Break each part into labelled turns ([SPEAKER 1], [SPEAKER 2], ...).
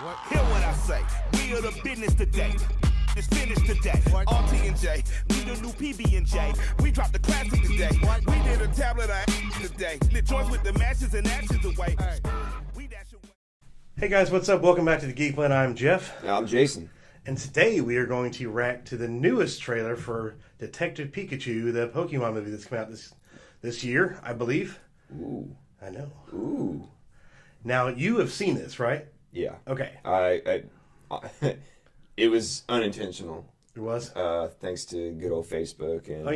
[SPEAKER 1] Hear what I say. We are the business today. It's finished today. RT&J, we the new PB&J. We dropped the classic today. We did a tablet of today. Lit joints with the matches and ashes away. We dash away.
[SPEAKER 2] Hey guys, what's up? Welcome back to the Geekland. I'm Jeff.
[SPEAKER 3] I'm Jason.
[SPEAKER 2] And today we are going to react to the newest trailer for Detective Pikachu, the Pokemon movie that's come out this year, I believe.
[SPEAKER 3] Ooh.
[SPEAKER 2] I know.
[SPEAKER 3] Ooh.
[SPEAKER 2] Now, you have seen this, right?
[SPEAKER 3] Yeah.
[SPEAKER 2] Okay.
[SPEAKER 3] I it was unintentional.
[SPEAKER 2] It was?
[SPEAKER 3] Thanks to good old Facebook and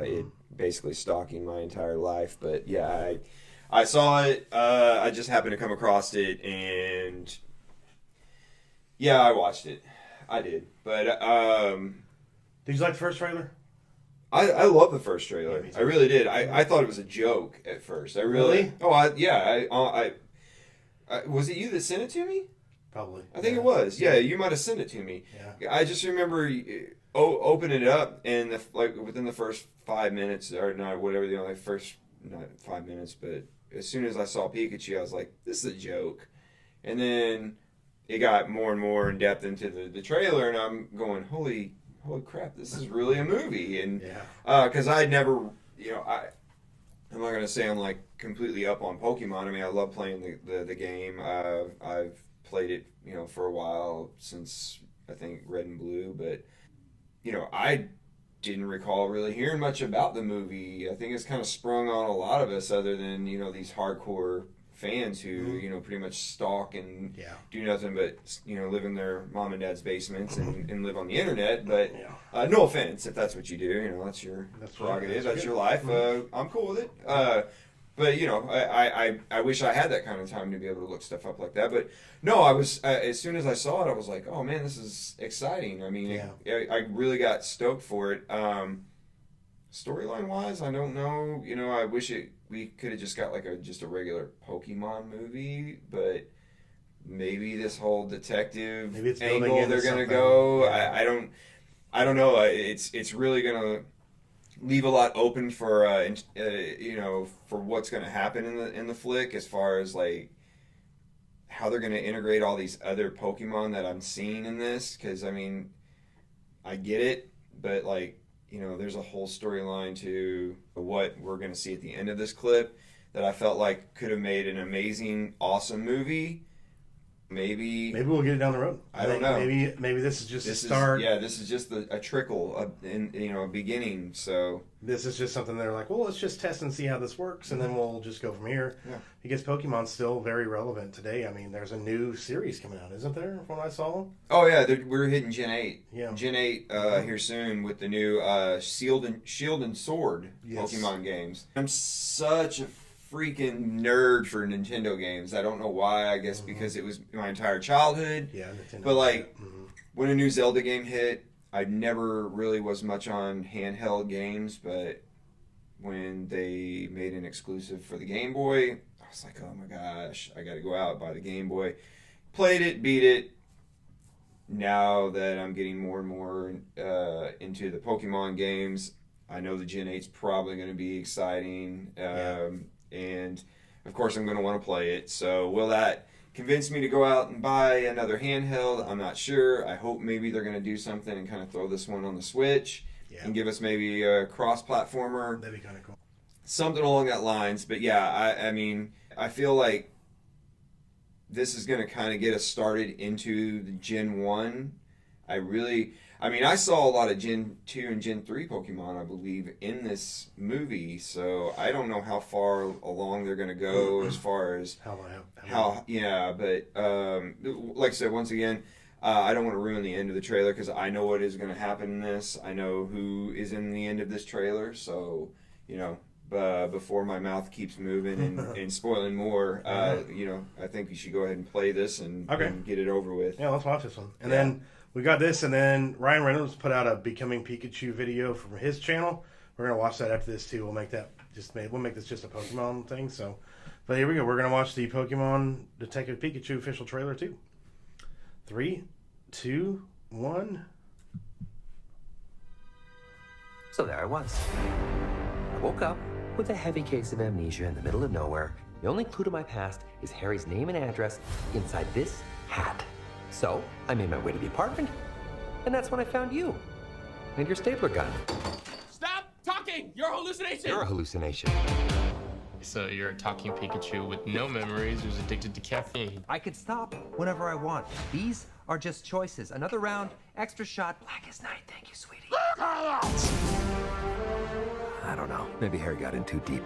[SPEAKER 3] it basically stalking my entire life. But yeah, I saw it. I just happened to come across it, and yeah, I watched it. I did. But
[SPEAKER 2] did you like the first trailer?
[SPEAKER 3] I love the first trailer.
[SPEAKER 2] Yeah,
[SPEAKER 3] I really did. I thought it was a joke at first. I really? Oh, I was it you that sent it to me?
[SPEAKER 2] Probably.
[SPEAKER 3] I think it was. Yeah, you might have sent it to me.
[SPEAKER 2] Yeah.
[SPEAKER 3] I just remember opening it up and within the first 5 minutes, or not whatever the first not 5 minutes, but as soon as I saw Pikachu, I was like, this is a joke. And then it got more and more in depth into the trailer, and I'm going, holy crap, this is really a movie. And because I never, I'm not gonna say I'm like completely up on Pokemon. I mean, I love playing the game. I've played it, for a while, since I think Red and Blue, but I didn't recall really hearing much about the movie. I think it's kind of sprung on a lot of us, other than these hardcore fans who pretty much stalk and do nothing but live in their mom and dad's basements and live on the internet. But no offense if that's what you do, that's your prerogative, that's your life. I'm cool with it. But I wish I had that kind of time to be able to look stuff up like that. But no, I was as soon as I saw it, I was like, oh man, this is exciting. I mean, I really got stoked for it. Storyline wise, I don't know. I wish we could have just got like just a regular Pokemon movie, but maybe this whole detective angle they're gonna go.
[SPEAKER 2] Yeah.
[SPEAKER 3] I don't know. It's really gonna leave a lot open for for what's gonna happen in the flick, as far as like how they're gonna integrate all these other Pokemon that I'm seeing in this. Because I mean, I get it, but like, there's a whole storyline to what we're going to see at the end of this clip that I felt like could have made an amazing, awesome movie. Maybe
[SPEAKER 2] we'll get it down the road.
[SPEAKER 3] I don't know.
[SPEAKER 2] Maybe this is just a start.
[SPEAKER 3] This is just a trickle, a beginning. So
[SPEAKER 2] this is just something they're like, well, let's just test and see how this works, and then we'll just go from here. Yeah. Because Pokemon's still very relevant today. I mean, there's a new series coming out, isn't there? From what I saw.
[SPEAKER 3] Oh yeah, we're hitting Gen 8.
[SPEAKER 2] Yeah.
[SPEAKER 3] Gen 8 here soon with the new Shield and Sword Pokemon games. I'm such a freaking nerd for Nintendo games. I don't know why. I guess because it was my entire childhood.
[SPEAKER 2] Yeah, Nintendo.
[SPEAKER 3] But like when a new Zelda game hit, I never really was much on handheld games, but when they made an exclusive for the Game Boy, I was like, oh my gosh, I got to go out, buy the Game Boy. Played it, beat it. Now that I'm getting more and more into the Pokemon games, I know the Gen 8's probably going to be exciting. And of course I'm going to want to play it. So will that convince me to go out and buy another handheld? I'm not sure. I hope maybe they're going to do something and kind of throw this one on the Switch and give us maybe a cross-platformer.
[SPEAKER 2] That'd be kind of cool.
[SPEAKER 3] Something along that lines. But yeah, I mean, I feel like this is going to kind of get us started into the Gen 1. I saw a lot of Gen 2 and Gen 3 Pokemon, I believe, in this movie, so I don't know how far along they're going to go as far as but like I said, once again, I don't want to ruin the end of the trailer because I know what is going to happen in this. I know who is in the end of this trailer, so, before my mouth keeps moving and spoiling more, I think you should go ahead and play this and get it over with.
[SPEAKER 2] Yeah, let's watch this one. And then we got this, and then Ryan Reynolds put out a Becoming Pikachu video from his channel. We're gonna watch that after this too. We'll make this just a Pokemon thing. So, but here we go. We're gonna watch the Pokemon Detective Pikachu official trailer too. 3, 2, 1.
[SPEAKER 4] So there I was. I woke up with a heavy case of amnesia in the middle of nowhere. The only clue to my past is Harry's name and address inside this hat. So I made my way to the apartment, and that's when I found you and your stapler gun.
[SPEAKER 5] Stop talking! You're a hallucination!
[SPEAKER 4] You're a hallucination.
[SPEAKER 5] So you're a talking Pikachu with no memories who's addicted to caffeine.
[SPEAKER 4] I could stop whenever I want. These are just choices. Another round, extra shot, black as night. Thank you, sweetie. I don't know. Maybe Harry got in too deep.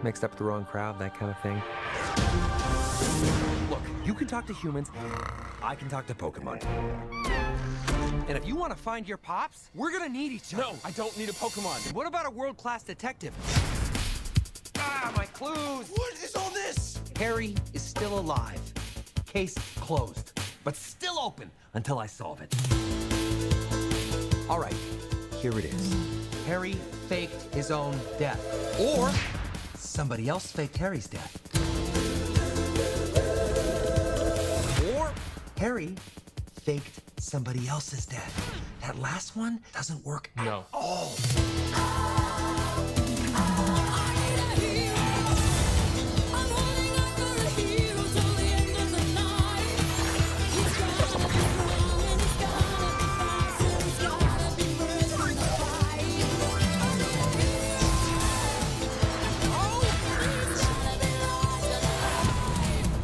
[SPEAKER 4] Mixed up with the wrong crowd, that kind of thing. Look, you can talk to humans. I can talk to Pokemon. And if you want to find your pops, we're gonna need each other.
[SPEAKER 5] No, I don't need a Pokemon.
[SPEAKER 4] What about a world-class detective? Ah, my clues!
[SPEAKER 5] What is all this?
[SPEAKER 4] Harry is still alive. Case closed, but still open until I solve it. All right, here it is. Harry faked his own death. Or somebody else faked Harry's death. Or Harry faked somebody else's death. That last one doesn't work at
[SPEAKER 5] No.
[SPEAKER 4] all.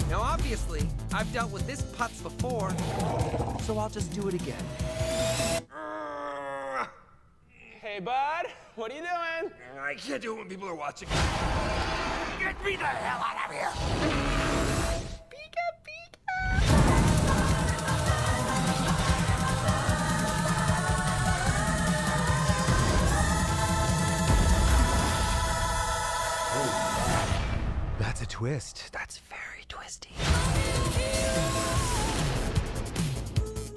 [SPEAKER 4] Now, obviously, I've dealt with this putz before, so I'll just do it again.
[SPEAKER 5] Hey, bud. What are you doing?
[SPEAKER 4] I can't do it when people are watching. Get me the hell out of here! Pika, That's a twist. That's very twisty.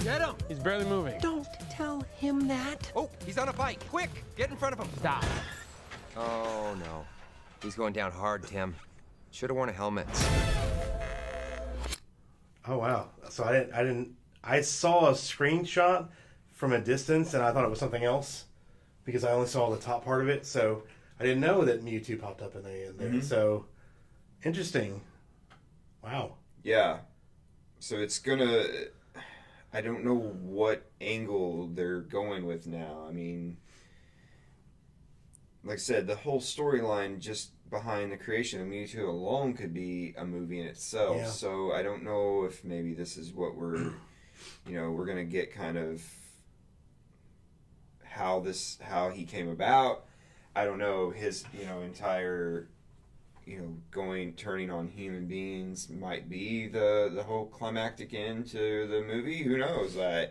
[SPEAKER 5] Get him. He's barely moving.
[SPEAKER 4] Don't tell him that. Oh, he's on a bike. Quick, get in front of him.
[SPEAKER 5] Stop.
[SPEAKER 4] Oh, no. He's going down hard, Tim. Should have worn a helmet.
[SPEAKER 2] Oh wow! So I saw a screenshot from a distance, and I thought it was something else because I only saw the top part of it. So I didn't know that Mewtwo popped up in the end there. So interesting. Wow.
[SPEAKER 3] Yeah. So it's gonna. I don't know what angle they're going with now. I mean, like I said, the whole storyline just behind the creation of Mewtwo alone could be a movie in itself.
[SPEAKER 2] Yeah.
[SPEAKER 3] So I don't know if maybe this is what we're, we're gonna get kind of how he came about. I don't know his, entire, turning on human beings might be the whole climactic end to the movie. Who knows? I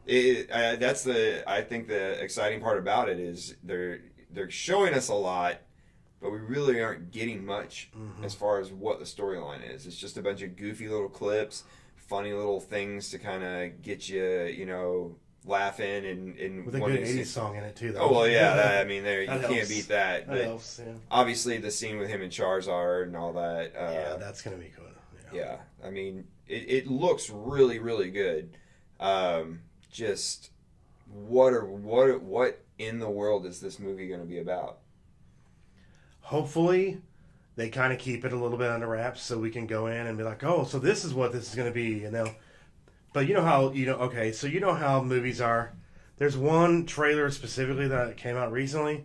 [SPEAKER 3] think the exciting part about it is they're showing us a lot, but we really aren't getting much as far as what the storyline is. It's just a bunch of goofy little clips, funny little things to kind of get you, laughing and
[SPEAKER 2] With a good 80s song in it too, though.
[SPEAKER 3] Oh well, yeah. You
[SPEAKER 2] That
[SPEAKER 3] can't
[SPEAKER 2] helps.
[SPEAKER 3] beat that.
[SPEAKER 2] That helps, yeah.
[SPEAKER 3] Obviously, the scene with him and Charizard and all that.
[SPEAKER 2] Yeah, that's gonna be cool.
[SPEAKER 3] Yeah, I mean, it looks really, really good. Just what in the world is this movie going to be about?
[SPEAKER 2] Hopefully, they kind of keep it a little bit under wraps so we can go in and be like, oh, so this is what this is going to be, But you know how movies are. There's one trailer specifically that came out recently.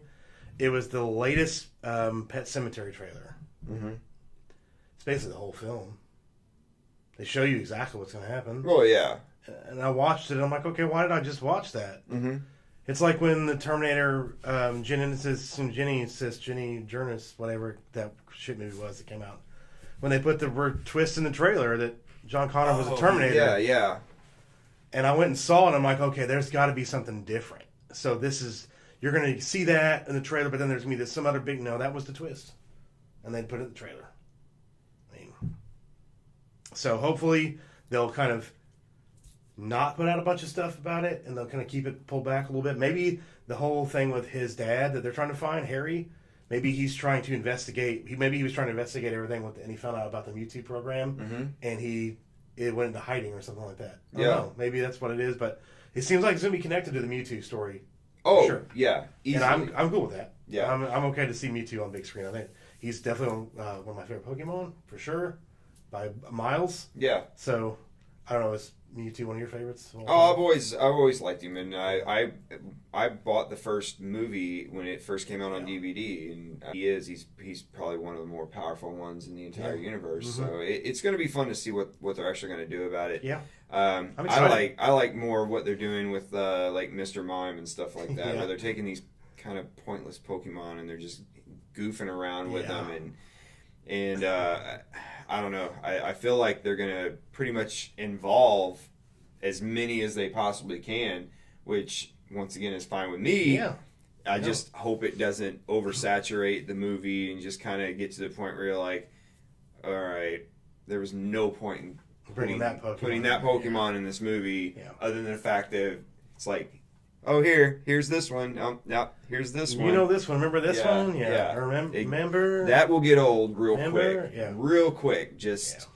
[SPEAKER 2] It was the latest Pet Sematary trailer.
[SPEAKER 3] Mm-hmm.
[SPEAKER 2] It's basically the whole film. They show you exactly what's going to happen.
[SPEAKER 3] Well, yeah.
[SPEAKER 2] And I watched it. I'm like, okay, why did I just watch that?
[SPEAKER 3] Mm-hmm.
[SPEAKER 2] It's like when the Terminator, Jenny Journeys, whatever that shit movie was that came out. When they put the word twist in the trailer that John Connor was a Terminator.
[SPEAKER 3] Yeah, yeah.
[SPEAKER 2] And I went and saw it, and I'm like, okay, there's got to be something different. So you're going to see that in the trailer, but then there's going to be some other big, no, that was the twist. And they put it in the trailer. So hopefully they'll kind of not put out a bunch of stuff about it, and they'll kind of keep it pulled back a little bit. Maybe the whole thing with his dad that they're trying to find, Harry, maybe he's trying to investigate. Maybe he was trying to investigate everything and he found out about the Mewtwo program, and it went into hiding or something like that. I don't know. Maybe that's what it is, but it seems like it's going to be connected to the Mewtwo story.
[SPEAKER 3] Oh,
[SPEAKER 2] sure.
[SPEAKER 3] Yeah. Easily.
[SPEAKER 2] And I'm cool with that.
[SPEAKER 3] Yeah.
[SPEAKER 2] I'm okay to see Mewtwo on big screen. I think he's definitely one of my favorite Pokemon, for sure, by miles.
[SPEAKER 3] Yeah.
[SPEAKER 2] So I don't know, is Mewtwo one of your favorites?
[SPEAKER 3] Oh, I've always liked him, and I bought the first movie when it first came out on DVD, and he's probably one of the more powerful ones in the entire universe.
[SPEAKER 2] Mm-hmm.
[SPEAKER 3] So it's going to be fun to see what they're actually going to do about it.
[SPEAKER 2] Yeah,
[SPEAKER 3] I'm excited. I like more of what they're doing with like Mr. Mime and stuff like that, where they're taking these kind of pointless Pokemon and they're just goofing around with them, and I don't know. I feel like they're going to pretty much involve as many as they possibly can, which, once again, is fine with me.
[SPEAKER 2] Yeah.
[SPEAKER 3] I just hope it doesn't oversaturate the movie and just kind of get to the point where you're like, all right, there was no point in putting that Pokemon in this movie other than the fact that it's like, oh, here's this one. No, here's this one.
[SPEAKER 2] You know this one. Remember this one? Yeah. Remember?
[SPEAKER 3] That will get old real quick.
[SPEAKER 2] Yeah.
[SPEAKER 3] Real quick. Just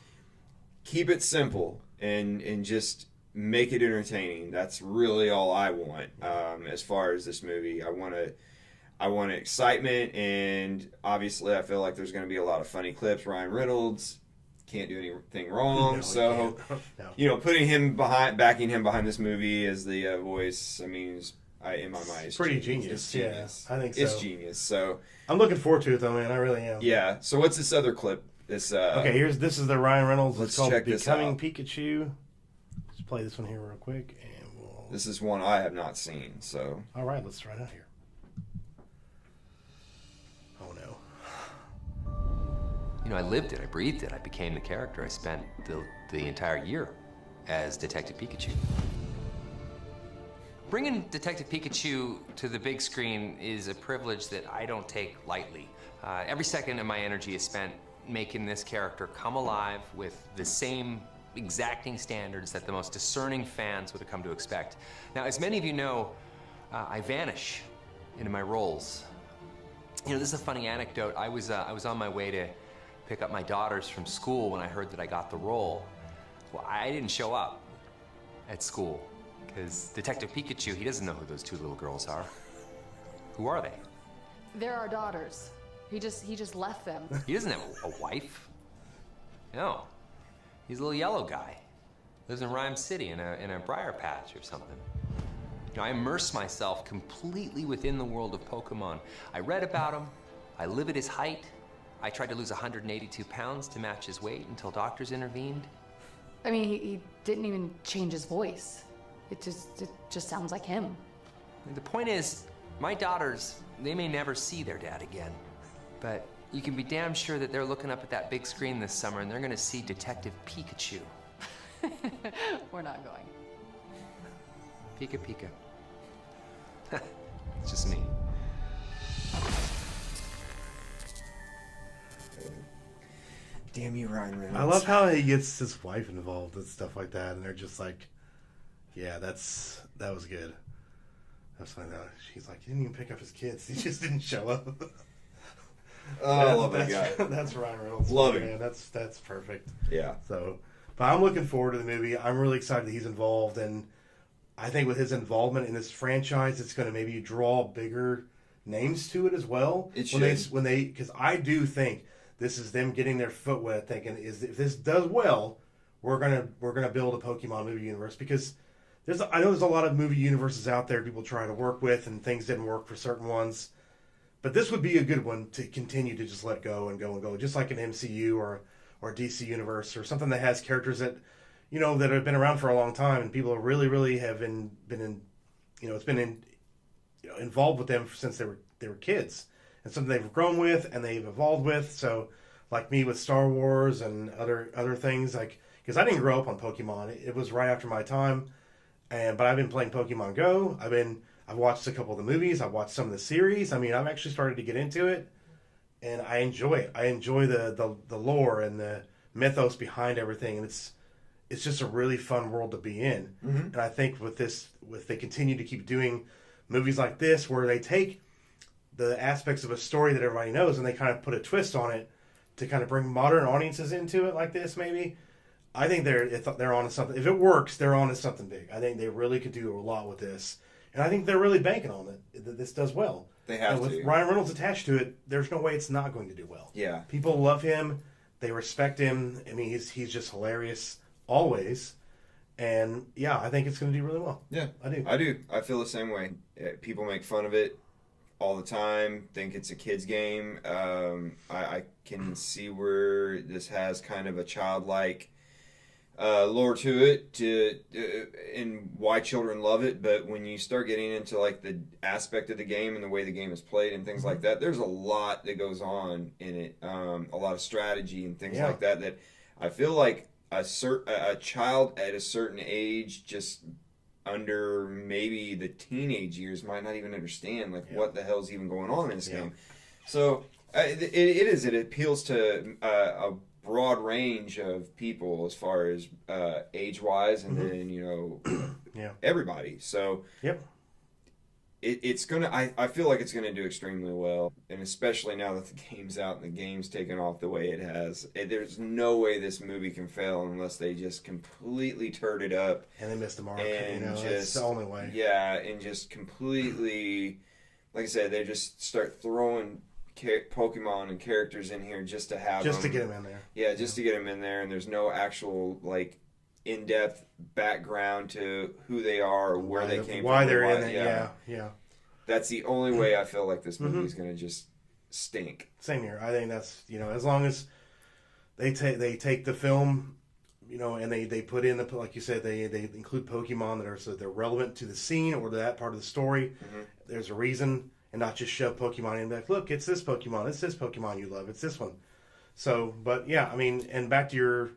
[SPEAKER 3] keep it simple and just make it entertaining. That's really all I want as far as this movie. I want excitement, and obviously I feel like there's going to be a lot of funny clips. Ryan Reynolds can't do anything wrong, backing him behind this movie as the voice, I mean, in my mind, it's
[SPEAKER 2] pretty genius. Yeah, I think so.
[SPEAKER 3] It's genius. So
[SPEAKER 2] I'm looking forward to it, though, man. I really am.
[SPEAKER 3] Yeah. So what's this other clip? This
[SPEAKER 2] this is the Ryan Reynolds. It's called "Becoming Pikachu." Let's play this one here real quick, and
[SPEAKER 3] This is one I have not seen. So
[SPEAKER 2] all right, let's try it out here. Oh no.
[SPEAKER 4] You know, I lived it, I breathed it, I became the character. I spent the entire year as Detective Pikachu. Bringing Detective Pikachu to the big screen is a privilege that I don't take lightly. Every second of my energy is spent making this character come alive with the same exacting standards that the most discerning fans would have come to expect. Now, as many of you know, I vanish into my roles. You know, this is a funny anecdote. I was on my way to pick up my daughters from school when I heard that I got the role. Well, I didn't show up at school because Detective Pikachu, he doesn't know who those two little girls are. Who are they?
[SPEAKER 6] They're our daughters. He just left them.
[SPEAKER 4] He doesn't have a wife. No. He's a little yellow guy. Lives in Rhyme City in a briar patch or something. You know, I immerse myself completely within the world of Pokemon. I read about him. I live at his height. I tried to lose 182 pounds to match his weight until doctors intervened.
[SPEAKER 6] I mean, he didn't even change his voice. It just sounds like him.
[SPEAKER 4] The point is, my daughters, they may never see their dad again. But you can be damn sure that they're looking up at that big screen this summer and they're gonna see Detective Pikachu.
[SPEAKER 6] We're not going.
[SPEAKER 4] Pika Pika. It's just me.
[SPEAKER 3] damn you, Ryan Reynolds.
[SPEAKER 2] I love how he gets his wife involved and stuff like that, and they're just like, yeah, that was good. That's funny. She's like, he didn't even pick up his kids. He just didn't show up.
[SPEAKER 3] Oh, I love that guy.
[SPEAKER 2] That's Ryan Reynolds.
[SPEAKER 3] Love him.
[SPEAKER 2] Man, that's perfect.
[SPEAKER 3] Yeah.
[SPEAKER 2] So, but I'm looking forward to the movie. I'm really excited that he's involved, and I think with his involvement in this franchise, it's going to maybe draw bigger names to it as well.
[SPEAKER 3] It should.
[SPEAKER 2] When they because I do think this is them getting their foot wet, thinking if this does well, we're gonna build a Pokemon movie universe, because I know there's a lot of movie universes out there people try to work with, and things didn't work for certain ones. But this would be a good one to continue to just let go and go and go, just like an MCU or DC universe or something that has characters that that have been around for a long time, and people really, really have been involved with them since they were kids, and something they've grown with and they've evolved with. So, like me with Star Wars and other things, like, because I didn't grow up on Pokemon, it was right after my time, but I've been playing Pokemon Go. I've watched a couple of the movies. I've watched some of the series. I mean, I've actually started to get into it, and I enjoy it. I enjoy the lore and the mythos behind everything, and it's just a really fun world to be in. Mm-hmm. And I think with they continue to keep doing movies like this, where they take the aspects of a story that everybody knows and they kind of put a twist on it to kind of bring modern audiences into it, like this, maybe. I think they're onto something. If it works, they're onto something big. I think they really could do a lot with this. And I think they're really banking on it, that this does well.
[SPEAKER 3] They have
[SPEAKER 2] to. With Ryan Reynolds attached to it, there's no way it's not going to do well.
[SPEAKER 3] Yeah.
[SPEAKER 2] People love him. They respect him. I mean, he's just hilarious always. And yeah, I think it's going to do really well.
[SPEAKER 3] Yeah,
[SPEAKER 2] I do.
[SPEAKER 3] I do. I feel the same way. People make fun of it all the time, think it's a kid's game. I can see where this has kind of a childlike lore to it, and why children love it. But when you start getting into like the aspect of the game and the way the game is played and things like that, there's a lot that goes on in it. A lot of strategy and things like that. That I feel like a child at a certain age, just under maybe the teenage years, might not even understand like what the hell's even going on in this game. So it appeals to a broad range of people as far as age wise, and then everybody. So it's gonna. I feel like it's gonna do extremely well, and especially now that the game's out and the game's taken off the way it has. There's no way this movie can fail unless they just completely turd it up
[SPEAKER 2] and they missed the mark.
[SPEAKER 3] And
[SPEAKER 2] it's the only way.
[SPEAKER 3] Yeah, and just completely, like I said, they just start throwing Pokemon and characters in here just to have
[SPEAKER 2] just
[SPEAKER 3] them.
[SPEAKER 2] To get them in there.
[SPEAKER 3] Yeah, just to get them in there, and there's no actual like in-depth background to who they are or where they came from.
[SPEAKER 2] Why they're in it, yeah.
[SPEAKER 3] That's the only way I feel like this movie is going to just stink.
[SPEAKER 2] Same here. I think that's, as long as they take the film, and they put in the, like you said, they include Pokemon that are so they're relevant to the scene or to that part of the story. There's a reason, and not just shove Pokemon in and be like, look, it's this Pokemon you love, it's this one. So, but yeah, I mean, and back to your,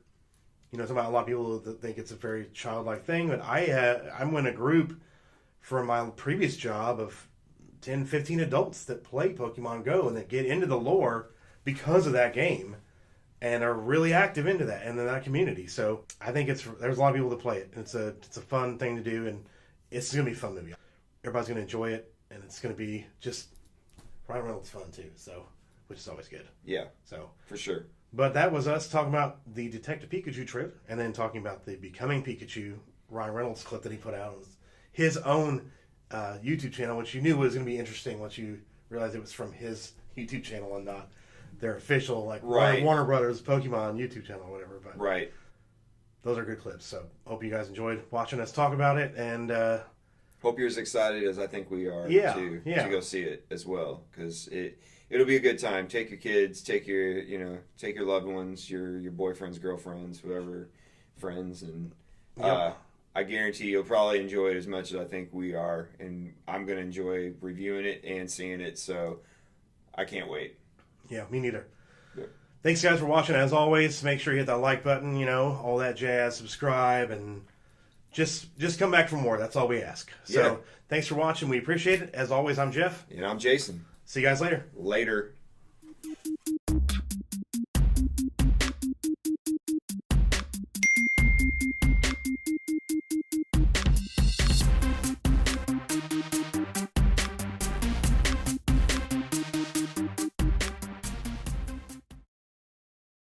[SPEAKER 2] talking about a lot of people that think it's a very childlike thing, but I'm in a group from my previous job of 10, 15 adults that play Pokemon Go and that get into the lore because of that game and are really active into that and in that community. So I think there's a lot of people that play it. It's a fun thing to do, and it's going to be a fun movie. Everybody's going to enjoy it, and it's going to be just Ryan Reynolds fun too. So, which is always good.
[SPEAKER 3] Yeah.
[SPEAKER 2] So
[SPEAKER 3] for sure.
[SPEAKER 2] But that was us talking about the Detective Pikachu trailer, and then talking about the Becoming Pikachu Ryan Reynolds clip that he put out on his own YouTube channel, which you knew was going to be interesting once you realized it was from his YouTube channel and not their official Warner Brothers Pokemon YouTube channel or whatever. But those are good clips. So hope you guys enjoyed watching us talk about it, and
[SPEAKER 3] hope you're as excited as I think we are to go see it as well, because it'll be a good time. Take your kids, take your loved ones, your boyfriends, girlfriends, whoever, friends, and I guarantee you'll probably enjoy it as much as I think we are, and I'm going to enjoy reviewing it and seeing it, so I can't wait.
[SPEAKER 2] Yeah, me neither. Yeah. Thanks, guys, for watching. As always, make sure you hit that like button, all that jazz, subscribe, and just come back for more. That's all we ask. So thanks for watching. We appreciate it. As always, I'm Jeff.
[SPEAKER 3] And I'm Jason.
[SPEAKER 2] See you guys later.
[SPEAKER 3] Later.